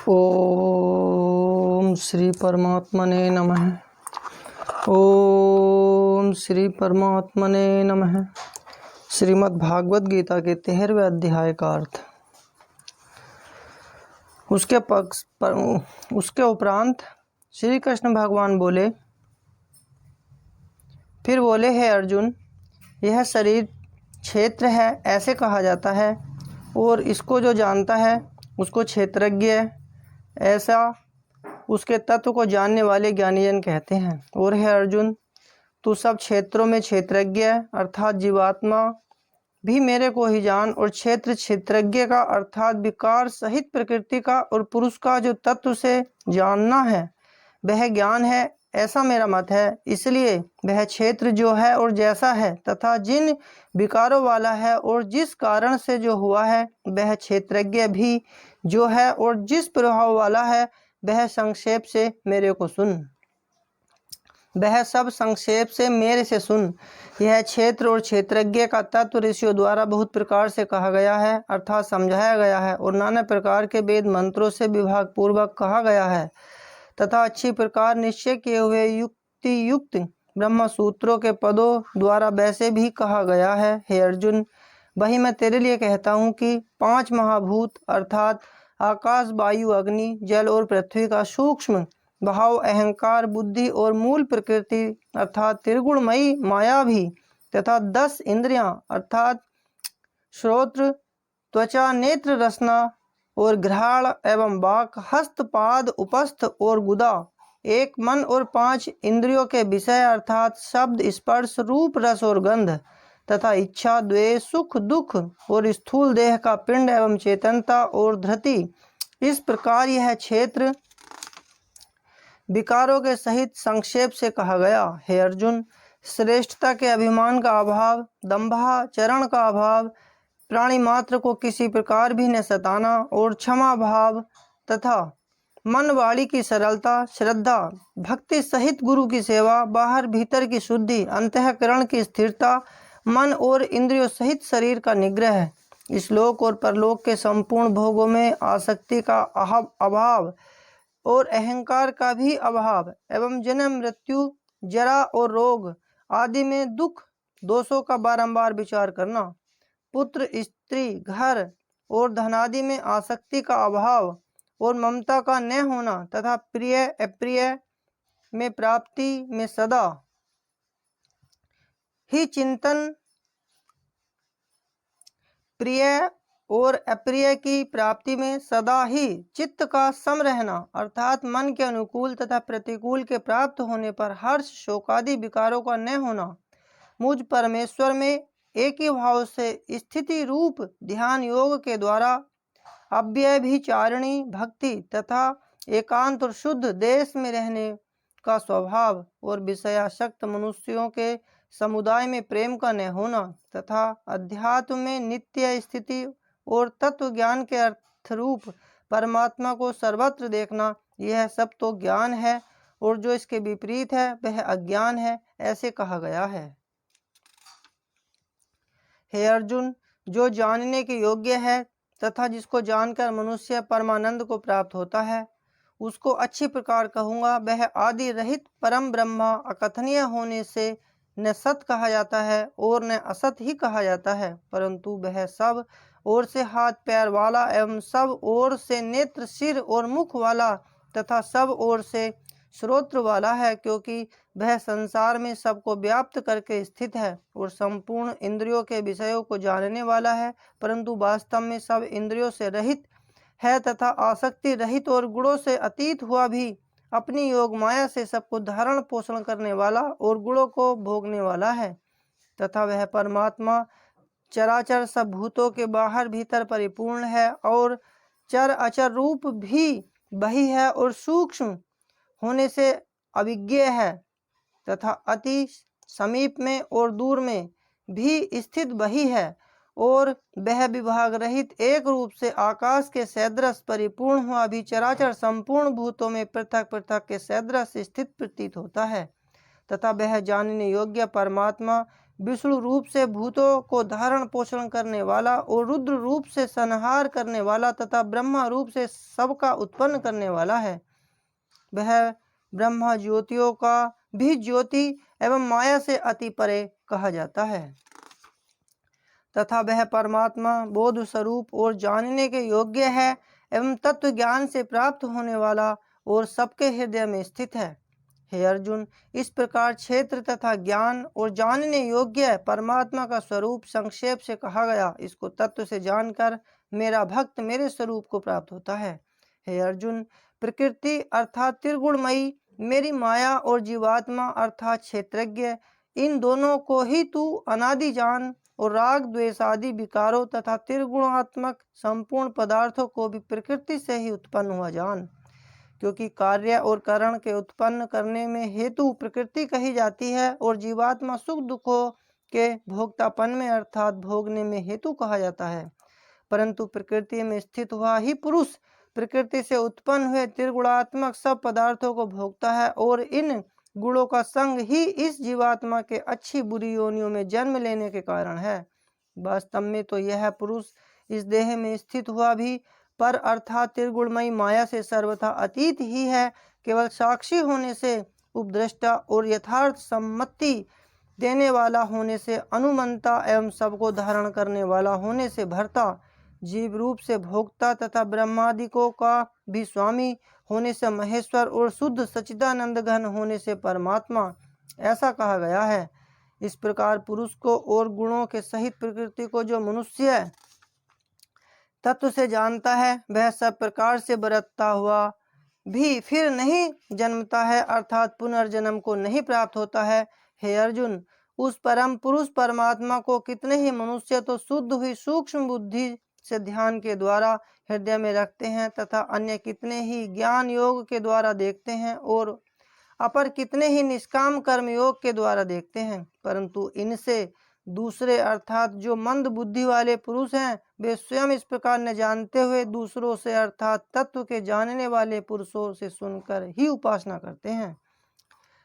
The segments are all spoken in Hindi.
ओम श्री परमात्मने नमः। ओम श्री परमात्मने नमः। श्रीमद् भागवत गीता के 13वें अध्याय का अर्थ। उसके उपरांत श्री कृष्ण भगवान बोले, फिर बोले, हे अर्जुन, यह शरीर क्षेत्र है ऐसे कहा जाता है, और इसको जो जानता है उसको क्षेत्रज्ञ ऐसा उसके तत्व को जानने वाले ज्ञानीजन कहते हैं। और हे अर्जुन, तू सब क्षेत्रों में क्षेत्रज्ञ अर्थात जीवात्मा भी मेरे को ही जान, और क्षेत्रज्ञ का अर्थात विकार सहित प्रकृति का और पुरुष का जो तत्व से जानना है वह ज्ञान है, ऐसा मेरा मत है। इसलिए वह क्षेत्र जो है और जैसा है तथा जिन विकारों वाला है और जिस कारण से जो हुआ है वह क्षेत्रज्ञ भी जो है और जिस प्रभाव वाला है वह संक्षेप से मेरे को सुन। वह सब संक्षेप से मेरे से सुन। यह क्षेत्र और क्षेत्रज्ञ का तत्व ऋषियों द्वारा बहुत प्रकार से कहा गया है अर्थात समझाया गया है, और नाना प्रकार के वेद मंत्रों से विभाग पूर्वक कहा गया है तथा अच्छी प्रकार निश्चय किए हुए युक्ति युक्त ब्रह्म सूत्रों के पदों द्वारा वैसे भी कहा गया है। हे अर्जुन, वही मैं तेरे लिए कहता हूँ कि 5 महाभूत अर्थात आकाश, वायु, अग्नि, जल और पृथ्वी का सूक्ष्म भाव, अहंकार, बुद्धि और मूल प्रकृति अर्थात त्रिगुणमयी माया भी तथा 10 इंद्रियां अर्थात श्रोत्र, त्वचा, नेत्र, रसना और घ्राण एवं वाक, हस्त, पाद, उपस्थ और गुदा, एक मन और 5 इंद्रियों के विषय अर्थात शब्द, स्पर्श, रूप, रस और गंध तथा इच्छा, द्वेष, सुख, दुख और स्थूल देह का पिंड एवं चेतनता और धृति, इस प्रकार यह क्षेत्र विकारों के सहित संक्षेप से कहा गया। हे अर्जुन, श्रेष्ठता के अभिमान का अभाव, दंभाचरण का अभाव, प्राणी मात्र को किसी प्रकार भी न सताना और क्षमा भाव तथा मन वाणी की सरलता, श्रद्धा, भक्ति सहित गुरु की सेवा, बाहर भीतर की शुद्धि, अंतःकरण की स्थिरता, मन और इंद्रियों सहित शरीर का निग्रह, इस लोक और परलोक के संपूर्ण भोगों में आसक्ति का अभाव और अहंकार का भी अभाव एवं जन्म, मृत्यु, जरा और रोग आदि में दुख दोषों का बारंबार विचार करना, पुत्र, स्त्री, घर और धनादि में आसक्ति का अभाव और ममता का न होना तथा प्रिय अप्रिय में प्राप्ति में सदा ही चिंतन, प्रिय और अप्रिय की प्राप्ति में सदा ही चित्त का सम रहना अर्थात मन के अनुकूल तथा प्रतिकूल के प्राप्त होने पर हर्ष, शोकादि विकारों का न होना, मुझ परमेश्वर में एक ही भाव से स्थिति रूप ध्यान योग के द्वारा अव्यभिचारिणी भक्ति तथा एकांत और शुद्ध देश में रहने का स्वभाव और विषयासक्त मनुष्यों के समुदाय में प्रेम का न होना तथा अध्यात्म में नित्य स्थिति और तत्व ज्ञान के अर्थ रूप परमात्मा को सर्वत्र देखना, यह सब तो ज्ञान है और जो इसके विपरीत है वह अज्ञान है, ऐसे कहा गया है। हे अर्जुन, जो जानने के योग्य है तथा जिसको जानकर मनुष्य परमानंद को प्राप्त होता है उसको अच्छी प्रकार कहूँगा। वह आदि रहित परम ब्रह्मा अकथनीय होने से न सत कहा जाता है और न असत ही कहा जाता है, परंतु वह सब ओर से हाथ पैर वाला एवं सब ओर से नेत्र, सिर और मुख वाला तथा सब ओर से श्रोत्र वाला है, क्योंकि वह संसार में सबको व्याप्त करके स्थित है और संपूर्ण इंद्रियों के विषयों को जानने वाला है, परंतु वास्तव में सब इंद्रियों से रहित है तथा आसक्ति रहित और गुणों से अतीत हुआ भी अपनी योग माया से सबको धारण पोषण करने वाला और गुणों को भोगने वाला है तथा वह परमात्मा चराचर सब भूतों के बाहर भीतर परिपूर्ण है और चर अचर रूप भी वही है और सूक्ष्म होने से अविज्ञेय है तथा अति समीप में और दूर में भी स्थित वही है, और वह विभाग रहित एक रूप से आकाश के सदृश परिपूर्ण हुआ भी चराचर संपूर्ण भूतों में पृथक पृथक के सदृश स्थित प्रतीत होता है तथा वह जानने योग्य परमात्मा विष्णु रूप से भूतों को धारण पोषण करने वाला और रुद्र रूप से संहार करने वाला तथा ब्रह्मा रूप से सबका उत्पन्न करने वाला है। वह ब्रह्मा ज्योतियों का भी ज्योति एवं माया से अति परे कहा जाता है तथा वह परमात्मा बोध स्वरूप और जानने के योग्य है एवं तत्व ज्ञान से प्राप्त होने वाला और सबके हृदय में स्थित है। हे अर्जुन, इस प्रकार क्षेत्र तथा ज्ञान और जानने योग्य परमात्मा का स्वरूप संक्षेप से कहा गया। इसको तत्व से जानकर मेरा भक्त मेरे स्वरूप को प्राप्त होता है। हे अर्जुन, प्रकृति अर्थात त्रिगुणमयी, मेरी माया और जीवात्मा अर्थात क्षेत्रज्ञ, इन दोनों को ही तू अनादि जान और राग द्वेष आदि विकारों तथा त्रिगुणात्मक संपूर्ण पदार्थों को भी प्रकृति से ही उत्पन्न हुआ जान। क्योंकि कार्य और कारण के उत्पन्न करने में हेतु प्रकृति कही जाती है और जीवात्मा सुख दुखों के भोक्तापन में अर्थात भोगने में हेतु कहा जाता है। परंतु प्रकृति में स्थित हुआ ही पुरुष प्रकृति से उत्पन्न हुए त्रिगुणात्मक सब पदार्थों को भोगता है और इन गुणों का संग ही इस जीवात्मा के अच्छी बुरी योनियों में जन्म लेने के कारण है। वास्तव में तो यह पुरुष इस देह में स्थित हुआ भी पर अर्थात त्रिगुणमयी माया से सर्वथा अतीत ही है। केवल साक्षी होने से उपद्रष्टा और यथार्थ सम्मति देने वाला होने से अनुमंता एवं सबको धारण करने वाला होने से भर्ता, जीव रूप से भोक्ता तथा ब्रह्मादिकों का भी स्वामी होने से महेश्वर और शुद्ध सच्चिदानंद घन होने से परमात्मा, ऐसा कहा गया है। इस प्रकार पुरुष को और गुणों के सहित प्रकृति को जो मनुष्य तत्व से जानता है वह सब प्रकार से बरतता हुआ भी फिर नहीं जन्मता है अर्थात पुनर्जन्म को नहीं प्राप्त होता है। हे अर्जुन, उस परम पुरुष परमात्मा को कितने ही मनुष्य तो शुद्ध हुई सूक्ष्म बुद्धि से ध्यान के द्वारा हृदय में रखते हैं तथा अन्य कितने ही ज्ञान योग के द्वारा देखते हैं और अपर कितने ही निष्काम कर्म योग के द्वारा देखते हैं। परंतु इनसे दूसरे अर्थात जो मंद बुद्धि वाले पुरुष हैं वे स्वयं इस प्रकार न जानते हुए दूसरों से अर्थात तत्व के जानने वाले पुरुषों से सुनकर ही उपासना करते हैं।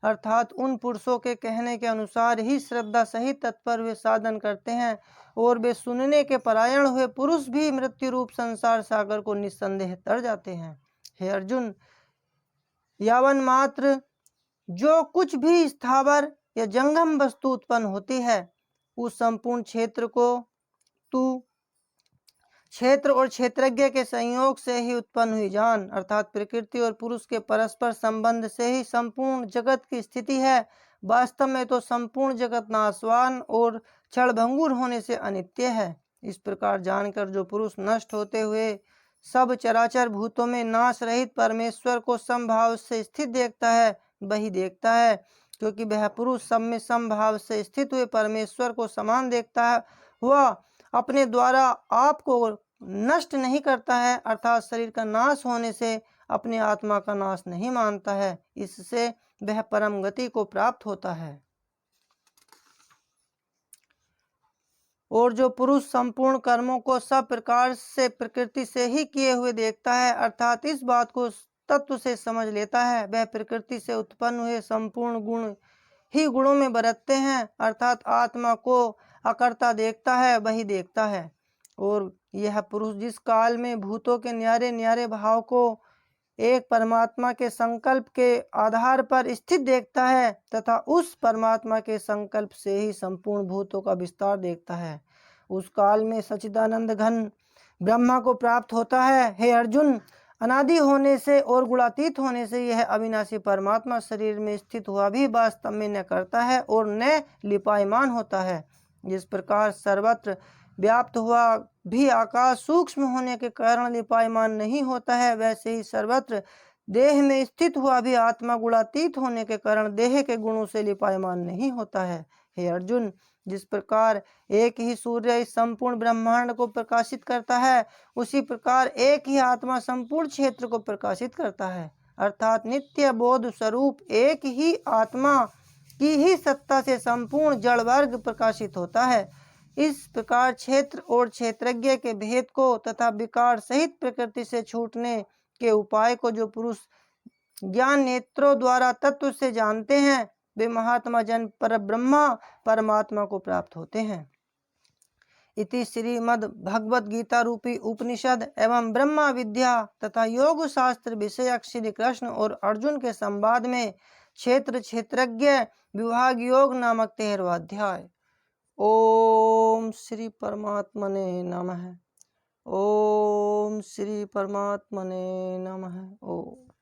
अर्थात उन पुरुषों के कहने के अनुसार ही श्रद्धा सहित तत्पर वे साधन करते हैं और वे सुनने के परायण हुए पुरुष भी मृत्यु रूप संसार सागर को निस्संदेह तर जाते हैं। हे अर्जुन, यावन मात्र जो कुछ भी स्थावर या जंगम वस्तु उत्पन्न होती है उस संपूर्ण क्षेत्र को तू क्षेत्र और क्षेत्रज्ञ के संयोग से ही उत्पन्न हुई जान। अर्थात प्रकृति और पुरुष के परस्पर संबंध से ही संपूर्ण जगत की स्थिति है। वास्तव में तो संपूर्ण जगत नाशवान और क्षणभंगुर होने से अनित्य है। इस प्रकार जानकर जो पुरुष नष्ट होते हुए सब चराचर भूतों में नाश रहित परमेश्वर को समभाव से स्थित देखता है वही देखता है। क्योंकि वह पुरुष सब में समभाव से स्थित हुए परमेश्वर को समान देखता है, वह अपने द्वारा आपको नष्ट नहीं करता है अर्थात शरीर का नाश होने से अपने आत्मा का नाश नहीं मानता है। इससे वह परम गति को प्राप्त होता है। और जो पुरुष संपूर्ण कर्मों को सब प्रकार से प्रकृति से ही किए हुए देखता है अर्थात इस बात को तत्व से समझ लेता है वह प्रकृति से उत्पन्न हुए संपूर्ण गुण ही गुणों में बरतते हैं अर्थात आत्मा को अकर्ता देखता है वही देखता है। और यह पुरुष जिस काल में भूतों के न्यारे न्यारे भाव को एक परमात्मा के संकल्प के आधार पर स्थित देखता है तथा उस परमात्मा के संकल्प से ही संपूर्ण भूतों का विस्तार देखता है, उस काल में सच्चिदानंद घन ब्रह्मा को प्राप्त होता है। हे अर्जुन, अनादि होने से और गुणातीत होने से यह अविनाशी परमात्मा शरीर में स्थित हुआ भी वास्तव में न करता है और न लिपायमान होता है। जिस प्रकार सर्वत्र व्याप्त हुआ भी आकाश सूक्ष्म होने के कारण लिपायमान नहीं होता है वैसे ही सर्वत्र देह में स्थित हुआ भी आत्मा गुणातीत होने के कारण देह के गुणों से लिपायमान नहीं होता है। हे अर्जुन, जिस प्रकार एक ही सूर्य इस संपूर्ण ब्रह्मांड को प्रकाशित करता है उसी प्रकार एक ही आत्मा संपूर्ण क्षेत्र को प्रकाशित करता है। अर्थात नित्य बोध स्वरूप एक ही आत्मा की ही सत्ता से संपूर्ण जड़ वर्ग प्रकाशित होता है। इस प्रकार क्षेत्र और क्षेत्रज्ञ के भेद को तथा विकार सहित प्रकृति से छूटने के उपाय को जो पुरुष ज्ञान नेत्रों द्वारा तत्व से जानते हैं वे महात्मा जन परब्रह्मा परमात्मा को प्राप्त होते हैं। इति श्रीमद् भगवद गीता रूपी उपनिषद एवं ब्रह्मा विद्या तथा योग शास्त्र विषयक श्री कृष्ण और अर्जुन के संवाद में क्षेत्र क्षेत्रज्ञ विभाग योग नामक 13वां अध्याय। ओम श्री परमात्मने नमः। ओम श्री परमात्मने नमः। ओम।